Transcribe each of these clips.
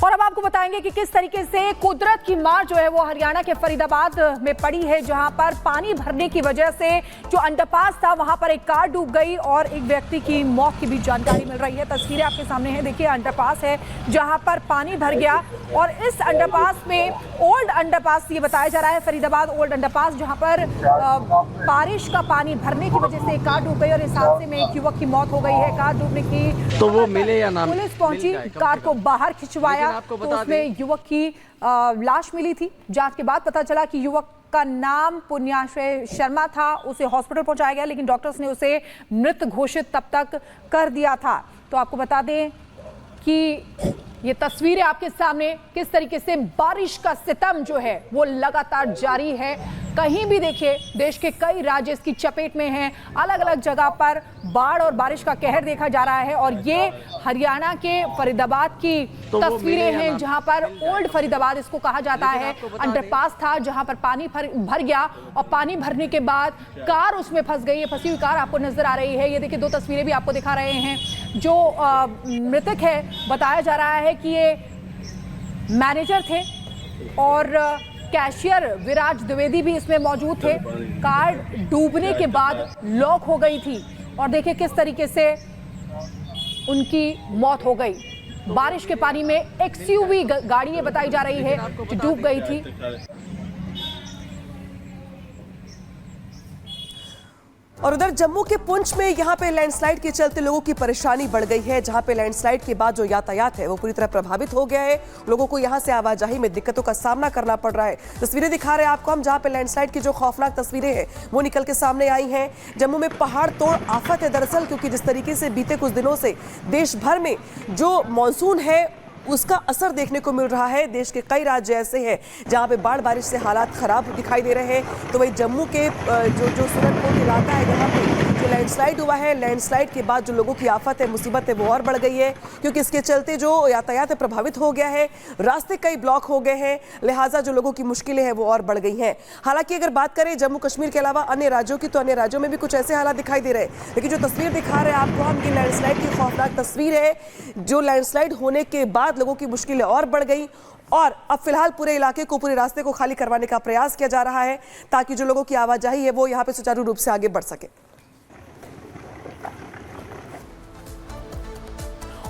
और अब आपको बताएंगे कि किस तरीके से कुदरत की मार जो है वो हरियाणा के फरीदाबाद में पड़ी है, जहां पर पानी भरने की वजह से जो अंडरपास था वहां पर एक कार डूब गई और एक व्यक्ति की मौत की भी जानकारी मिल रही है। तस्वीरें आपके सामने हैं, देखिए अंडरपास है जहां पर पानी भर गया और इस अंडरपास में ओल्ड अंडरपास ये बताया जा रहा है, फरीदाबाद ओल्ड अंडरपास, जहां पर बारिश का पानी भरने की वजह से एक कार डूब गई और इस हादसे में एक युवक की मौत हो गई है। कार डूबने की तो वो मिले या ना, पुलिस पहुंची, कार को बाहर खिंचवाया तो उसमें युवक की लाश मिली थी। जांच के बाद पता चला कि युवक का नाम पुण्याश्रय शर्मा था। उसे हॉस्पिटल पहुंचाया गया लेकिन डॉक्टर्स ने उसे मृत घोषित तब तक कर दिया था। तो आपको बता दें कि ये तस्वीरें आपके सामने किस तरीके से बारिश का सितम जो है वो लगातार जारी है। कहीं भी देखिए देश के कई राज्य इसकी चपेट में हैं, अलग अलग जगह पर बाढ़ और बारिश का कहर देखा जा रहा है। और ये हरियाणा के फरीदाबाद की तस्वीरें हैं जहां पर ओल्ड फरीदाबाद इसको कहा जाता है। अंडरपास था जहां पर पानी भर गया और पानी भरने के बाद कार उसमें फंस गई है। फंसी हुई कार आपको नजर आ रही है। ये देखिए दो तस्वीरें भी आपको दिखा रहे हैं। जो मृतक है बताया जा रहा है कि ये मैनेजर थे और कैशियर विराज द्विवेदी भी इसमें मौजूद थे। कार डूबने के बाद लॉक हो गई थी और देखिए किस तरीके से उनकी मौत हो गई। बारिश के पानी में एक्सयूवी गाड़ी ये बताई जा रही है जो डूब गई थी। और उधर जम्मू के पुंछ में यहाँ पे लैंडस्लाइड के चलते लोगों की परेशानी बढ़ गई है, जहाँ पे लैंडस्लाइड के बाद जो यातायात है वो पूरी तरह प्रभावित हो गया है। लोगों को यहाँ से आवाजाही में दिक्कतों का सामना करना पड़ रहा है। तस्वीरें दिखा रहे हैं आपको हम, जहाँ पे लैंडस्लाइड की जो खौफनाक तस्वीरें हैं वो निकल के सामने आई हैं। जम्मू में पहाड़ तोड़ आफत है दरअसल, क्योंकि जिस तरीके से बीते कुछ दिनों से देश भर में जो मानसून है उसका असर देखने को मिल रहा है। देश के कई राज्य ऐसे हैं जहां पे बाढ़ बारिश से हालात खराब दिखाई दे रहे हैं। तो वही जम्मू के जो सूरतकोट इलाका है यहाँ पे जो लैंडस्लाइड हुआ है, लैंडस्लाइड के बाद जो लोगों की आफत है, मुसीबत है वो और बढ़ गई है, क्योंकि इसके चलते जो यातायात प्रभावित हो गया है, रास्ते कई ब्लॉक हो गए हैं, लिहाजा जो लोगों की मुश्किलें हैं वो और बढ़ गई हैं। हालांकि अगर बात करें जम्मू कश्मीर के अलावा अन्य राज्यों की, तो अन्य राज्यों में भी कुछ ऐसे हालात दिखाई दे रहे हैं। लेकिन जो तस्वीर दिखा रहे हैं आपको हम, ये लैंडस्लाइड की खौफनाक तस्वीर है। जो लैंडस्लाइड होने के बाद लोगों की मुश्किलें और बढ़ गई और अब फिलहाल पूरे इलाके को, पूरे रास्ते को खाली करवाने का प्रयास किया जा रहा है ताकि जो लोगों की आवाजाही है वो यहाँ पे सुचारू रूप से आगे बढ़ सके।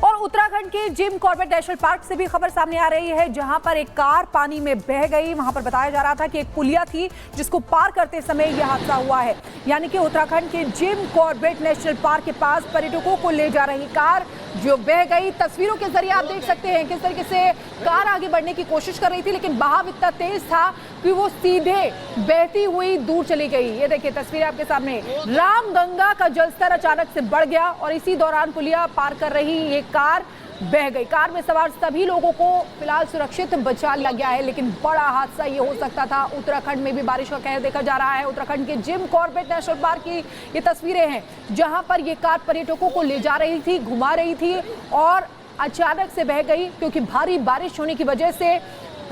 और उत्तराखंड के जिम कॉर्बेट नेशनल पार्क से भी खबर सामने आ रही है, जहां पर एक कार पानी में बह गई। वहां पर बताया जा रहा था कि एक पुलिया थी जिसको पार करते समय यह हादसा हुआ है। यानी कि उत्तराखंड के जिम कॉर्बेट नेशनल पार्क के पास पर्यटकों को ले जा रही कार जो बह गई। तस्वीरों के जरिए आप देख सकते हैं किस तरीके से कार आगे बढ़ने की कोशिश कर रही थी, लेकिन बहाव इतना तेज था कि वो सीधे बहती हुई दूर चली गई। ये देखिए तस्वीरें आपके सामने। रामगंगा का जलस्तर अचानक से बढ़ गया और इसी दौरान पुलिया पार कर रही ये कार बह गई। कार में सवार सभी लोगों को फिलहाल सुरक्षित बचा लिया गया है, लेकिन बड़ा हादसा ये हो सकता था। उत्तराखंड में भी बारिश का कहर देखा जा रहा है। उत्तराखंड के जिम कॉर्बेट नेशनल पार्क की ये तस्वीरें हैं, जहां पर ये कार पर्यटकों को ले जा रही थी, घुमा रही थी और अचानक से बह गई, क्योंकि भारी बारिश होने की वजह से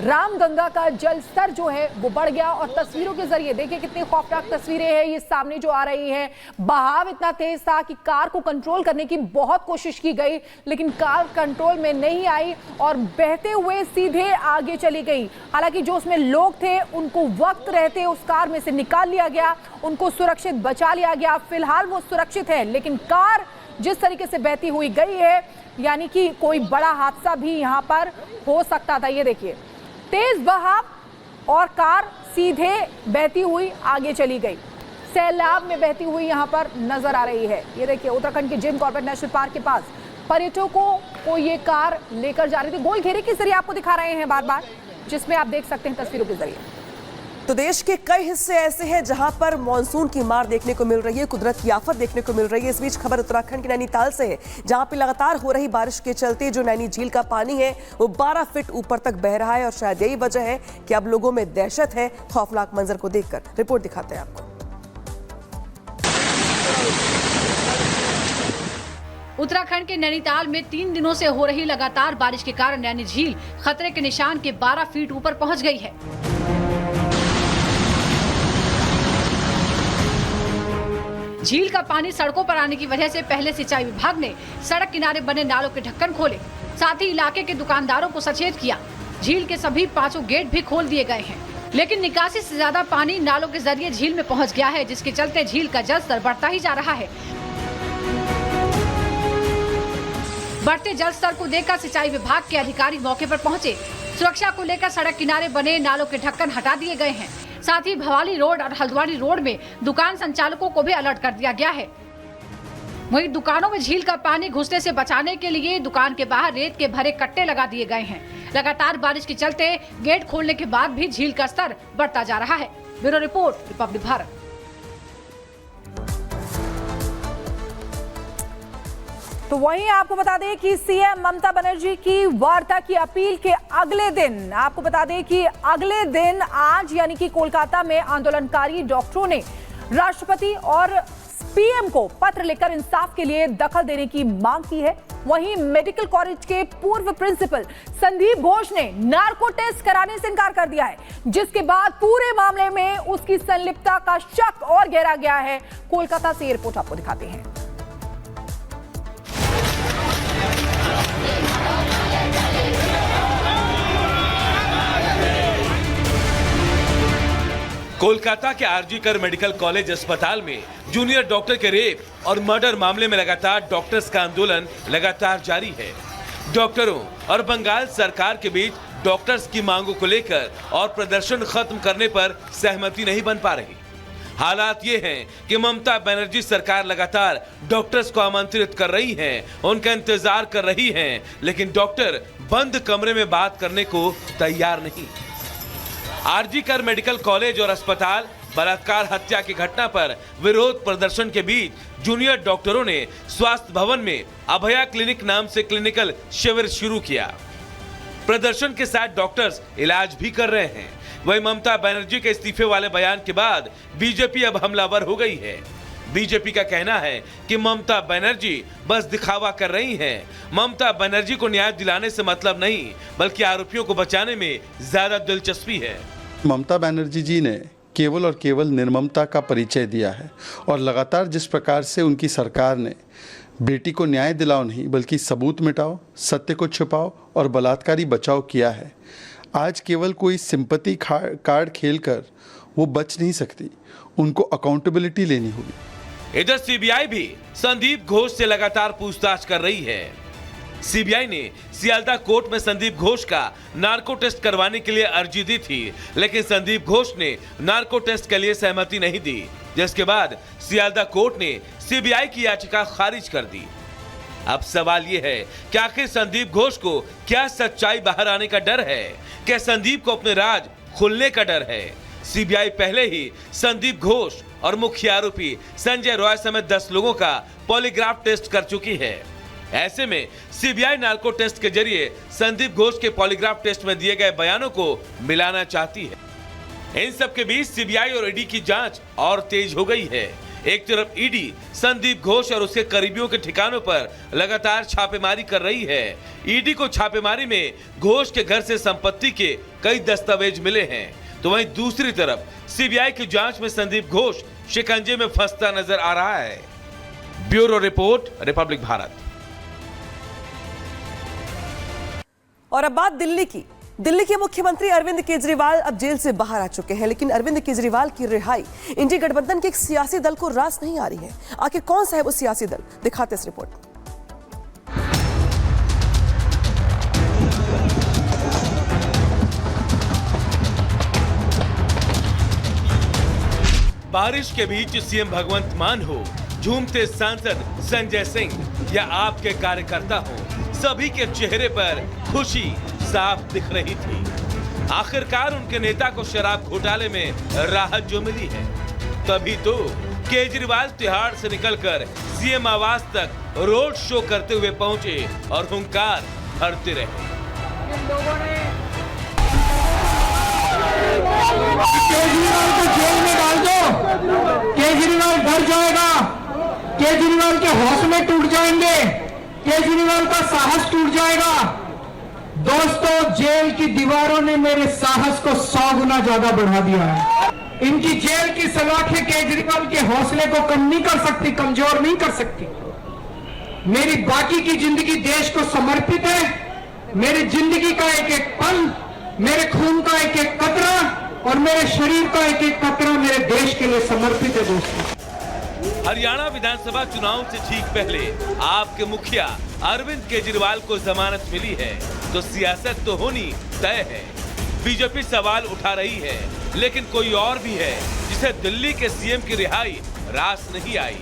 रामगंगा का जल स्तर जो है वो बढ़ गया। और तस्वीरों के जरिए देखिए कितनी खौफनाक तस्वीरें हैं ये सामने जो आ रही है। बहाव इतना तेज था कि कार को कंट्रोल करने की बहुत कोशिश की गई, लेकिन कार कंट्रोल में नहीं आई और बहते हुए सीधे आगे चली गई। हालांकि जो उसमें लोग थे उनको वक्त रहते उस कार में से निकाल लिया गया, उनको सुरक्षित बचा लिया गया। फिलहाल वो सुरक्षित है, लेकिन कार जिस तरीके से बहती हुई गई है, यानी कि कोई बड़ा हादसा भी यहाँ पर हो सकता था। ये देखिए तेज बहाव और कार सीधे बहती हुई आगे चली गई, सैलाब में बहती हुई यहाँ पर नजर आ रही है। ये देखिए उत्तराखंड के जिम कॉर्बेट नेशनल पार्क के पास पर्यटकों को ये कार लेकर जा रही थी। गोल घेरे के जरिए आपको दिखा रहे हैं बार बार, जिसमें आप देख सकते हैं तस्वीरों के जरिए। तो देश के कई हिस्से ऐसे हैं जहां पर मानसून की मार देखने को मिल रही है, कुदरत की आफत देखने को मिल रही है। इस बीच खबर उत्तराखंड के नैनीताल से है, जहां पे लगातार हो रही बारिश के चलते जो नैनी झील का पानी है वो 12 फीट ऊपर तक बह रहा है और शायद यही वजह है कि अब लोगों में दहशत है खौफनाक मंजर को देखकर। रिपोर्ट दिखाते हैं आपको। उत्तराखंड के नैनीताल में 3 दिनों से हो रही लगातार बारिश के कारण नैनी झील खतरे के निशान के 12 फीट ऊपर पहुंच गई है। झील का पानी सड़कों पर आने की वजह से पहले सिंचाई विभाग ने सड़क किनारे बने नालों के ढक्कन खोले। साथ ही इलाके के दुकानदारों को सचेत किया। झील के सभी 5 गेट भी खोल दिए गए हैं, लेकिन निकासी से ज्यादा पानी नालों के जरिए झील में पहुंच गया है, जिसके चलते झील का जलस्तर बढ़ता ही जा रहा है। बढ़ते जल स्तर को देखकर सिंचाई विभाग के अधिकारी मौके पर पहुंचे। सुरक्षा को लेकर सड़क किनारे बने नालों के ढक्कन हटा दिए गए हैं। साथ ही भवाली रोड और हल्द्वानी रोड में दुकान संचालकों को भी अलर्ट कर दिया गया है। वहीं दुकानों में झील का पानी घुसने से बचाने के लिए दुकान के बाहर रेत के भरे कट्टे लगा दिए गए हैं। लगातार बारिश के चलते गेट खोलने के बाद भी झील का स्तर बढ़ता जा रहा है। Bureau report, Republic Bharat. तो वहीं आपको बता दें कि सीएम ममता बनर्जी की वार्ता की अपील के अगले दिन आज यानी कि कोलकाता में आंदोलनकारी डॉक्टरों ने राष्ट्रपति और पीएम को पत्र लिखकर इंसाफ के लिए दखल देने की मांग की है। वहीं मेडिकल कॉलेज के पूर्व प्रिंसिपल संदीप घोष ने नार्को टेस्ट कराने से इनकार कर दिया है, जिसके बाद पूरे मामले में उसकी संलिप्तता का शक और गहरा गया है। कोलकाता से रिपोर्ट आपको दिखाते हैं। कोलकाता के आरजी मेडिकल कॉलेज अस्पताल में जूनियर डॉक्टर के रेप और मर्डर मामले में लगातार डॉक्टर्स का आंदोलन लगातार जारी है। डॉक्टरों और बंगाल सरकार के बीच डॉक्टर्स की मांगों को लेकर और प्रदर्शन खत्म करने पर सहमति नहीं बन पा रही। हालात ये हैं कि ममता बनर्जी सरकार लगातार डॉक्टर्स को आमंत्रित कर रही है, उनका इंतजार कर रही है, लेकिन डॉक्टर बंद कमरे में बात करने को तैयार नहीं। आरजी मेडिकल कॉलेज और अस्पताल बलात्कार हत्या की घटना पर विरोध प्रदर्शन के बीच जूनियर डॉक्टरों ने स्वास्थ्य भवन में अभया क्लिनिक नाम से क्लिनिकल शिविर शुरू किया। प्रदर्शन के साथ डॉक्टर्स इलाज भी कर रहे हैं। वहीं ममता बनर्जी के इस्तीफे वाले बयान के बाद बीजेपी अब हमलावर हो गई है। बीजेपी का कहना है कि ममता बनर्जी बस दिखावा कर रही हैं। ममता बनर्जी को न्याय दिलाने से मतलब नहीं, बल्कि आरोपियों को बचाने में ज्यादा दिलचस्पी है। ममता बनर्जी जी ने केवल और केवल निर्ममता का परिचय दिया है और लगातार जिस प्रकार से उनकी सरकार ने बेटी को न्याय दिलाओ नहीं बल्कि सबूत मिटाओ, सत्य को छुपाओ और बलात्कारी बचाओ किया है, आज केवल कोई सिंपैथी कार्ड खेलकर वो बच नहीं सकती, उनको अकाउंटेबिलिटी लेनी होगी। इधर सीबीआई भी संदीप घोष से लगातार पूछताछ कर रही है। सीबीआई ने सियालदा कोर्ट में संदीप घोष का नार्को टेस्ट करवाने के लिए अर्जी दी थी, लेकिन संदीप घोष ने नार्को टेस्ट के लिए सहमति नहीं दी, जिसके बाद सियालदा कोर्ट ने सीबीआई की याचिका खारिज कर दी। अब सवाल यह है कि आखिर संदीप घोष को क्या सच्चाई बाहर आने का डर है? क्या संदीप को अपने राज खुलने का डर है? सीबीआई पहले ही संदीप घोष और मुख्य आरोपी संजय रॉय समेत 10 लोगों का पॉलीग्राफ टेस्ट कर चुकी है। ऐसे में सीबीआई नार्को टेस्ट के जरिए संदीप घोष के पॉलीग्राफ टेस्ट में दिए गए बयानों को मिलाना चाहती है। इन सब के बीच सीबीआई और ईडी की जांच और तेज हो गई है। एक तरफ ईडी संदीप घोष और उसके करीबियों के ठिकानों पर लगातार छापेमारी कर रही है। ईडी को छापेमारी में घोष के घर से संपत्ति के कई दस्तावेज मिले हैं, तो वहीं दूसरी तरफ सीबीआई की जांच में संदीप घोष शिकंजे में फंसता नजर आ रहा है। Bureau report, Republic Bharat. और अब बात दिल्ली की। दिल्ली के मुख्यमंत्री अरविंद केजरीवाल अब जेल से बाहर आ चुके हैं, लेकिन अरविंद केजरीवाल की रिहाई इंडी गठबंधन के एक सियासी दल को रास नहीं आ रही है। आखिर कौन सा है वो सियासी दल, दिखाते इस रिपोर्ट। बारिश के बीच सीएम भगवंत मान हो, झूमते सांसद संजय सिंह या आपके कार्यकर्ता हो, सभी के चेहरे पर खुशी साफ दिख रही थी। आखिरकार उनके नेता को शराब घोटाले में राहत जो मिली है। तभी तो केजरीवाल तिहाड़ से निकलकर सीएम आवास तक रोड शो करते हुए पहुंचे और हुंकार भरते रहे। केजरीवाल को जेल में डाल दो, केजरीवाल डर जाएगा, केजरीवाल के हौसले टूट जाएंगे, केजरीवाल का साहस टूट जाएगा। दोस्तों, जेल की दीवारों ने मेरे साहस को 100 गुना ज्यादा बढ़ा दिया है। इनकी जेल की सलाखें केजरीवाल के हौसले को कम नहीं कर सकती, कमजोर नहीं कर सकती। मेरी बाकी की जिंदगी देश को समर्पित है मेरी जिंदगी का एक एक पल, मेरे खून का एक एक कतरा और मेरे शरीर का एक एक कतरा मेरे देश के लिए समर्पित है दोस्तों। हरियाणा विधानसभा चुनाव से ठीक पहले आपके मुखिया अरविंद केजरीवाल को जमानत मिली है तो सियासत तो होनी तय है। बीजेपी सवाल उठा रही है, लेकिन कोई और भी है जिसे दिल्ली के सीएम की रिहाई रास नहीं आई,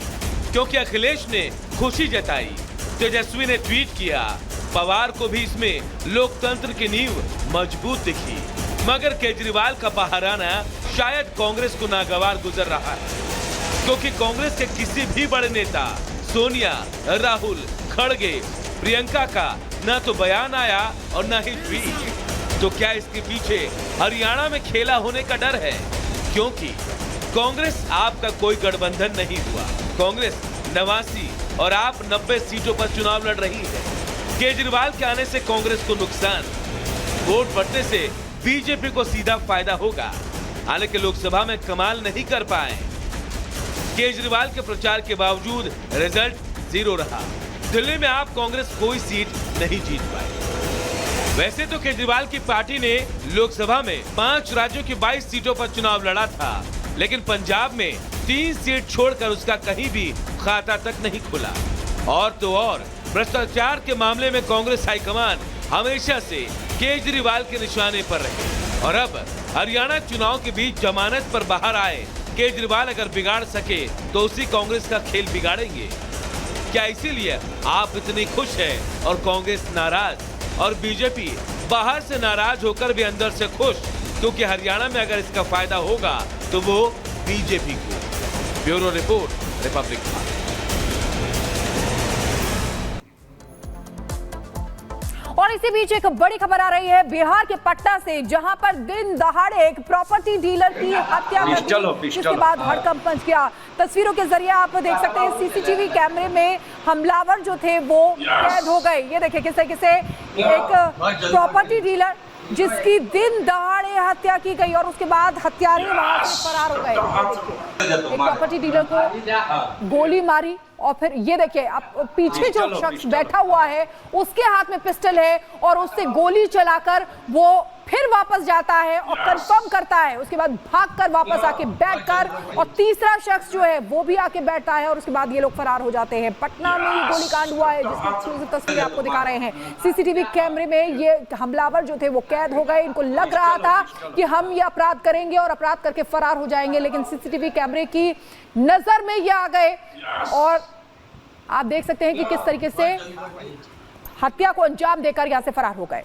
क्योंकि अखिलेश ने खुशी जताई, तेजस्वी ने ट्वीट किया, पवार को भी इसमें लोकतंत्र की नींव मजबूत दिखी। मगर केजरीवाल का बाहर आना शायद कांग्रेस को नागवार गुजर रहा है, क्योंकि कांग्रेस के किसी भी बड़े नेता सोनिया, राहुल, खड़गे, प्रियंका का न तो बयान आया और न ही ट्वीट। तो क्या इसके पीछे हरियाणा में खेला होने का डर है? क्योंकि कांग्रेस आप का कोई गठबंधन नहीं हुआ। कांग्रेस 89 और आप 90 सीटों पर चुनाव लड़ रही है। केजरीवाल के आने से कांग्रेस को नुकसान, वोट बढ़ने से बीजेपी को सीधा फायदा होगा। हालांकि लोकसभा में कमाल नहीं कर पाए। केजरीवाल के प्रचार के बावजूद रिजल्ट 0 रहा। दिल्ली में आप कांग्रेस कोई सीट नहीं जीत पाए। वैसे तो केजरीवाल की पार्टी ने लोकसभा में 5 राज्यों की 22 सीटों पर चुनाव लड़ा था, लेकिन पंजाब में 3 सीट छोड़कर उसका कहीं भी खाता तक नहीं खुला। और तो और भ्रष्टाचार के मामले में कांग्रेस हाईकमान हमेशा से केजरीवाल के निशाने पर रहे। और अब हरियाणा चुनाव के बीच जमानत पर बाहर आए केजरीवाल अगर बिगाड़ सके तो उसी कांग्रेस का खेल बिगाड़ेंगे। क्या इसीलिए आप इतनी खुश हैं और कांग्रेस नाराज, और बीजेपी बाहर से नाराज होकर भी अंदर से खुश, क्योंकि हरियाणा में अगर इसका फायदा होगा तो वो बीजेपी को। Bureau report, Republic Bharat. और इसी बीच एक बड़ी खबर आ रही है बिहार के पटना से, जहां पर दिन दहाड़े एक प्रॉपर्टी डीलर की हत्या कर दी, जिसके बाद हड़कंप मच गया। तस्वीरों के जरिए आप देख सकते हैं सीसीटीवी कैमरे में हमलावर जो थे वो कैद हो गए। ये देखिए किस तरीके से एक प्रॉपर्टी डीलर जिसकी दिन दहाड़े हत्या की गई और उसके बाद हत्यारे वहां से फरार हो गए। एक प्रॉपर्टी डीलर को गोली मारी और फिर ये देखिए आप पीछे जो शख्स बैठा हुआ है उसके हाथ में पिस्टल है और उससे गोली चलाकर वो फिर वापस जाता है और कंफर्म करता है। उसके बाद भागकर वापस आके बैठकर, और तीसरा शख्स जो है वो भी आके बैठता है और उसके बाद ये लोग फरार हो जाते हैं। पटना में ये गोलीकांड हुआ है जिसकी एक्सक्लूसिव तस्वीरें आपको दिखा रहे हैं। सीसीटीवी कैमरे में ये हमलावर जो थे वो कैद हो गए। इनको लग रहा था कि हम ये अपराध करेंगे और अपराध करके फरार हो जाएंगे, लेकिन सीसीटीवी कैमरे की नजर में ये आ गए और आप देख सकते हैं कि किस तरीके से हत्या को अंजाम देकर यहां से फरार हो गए।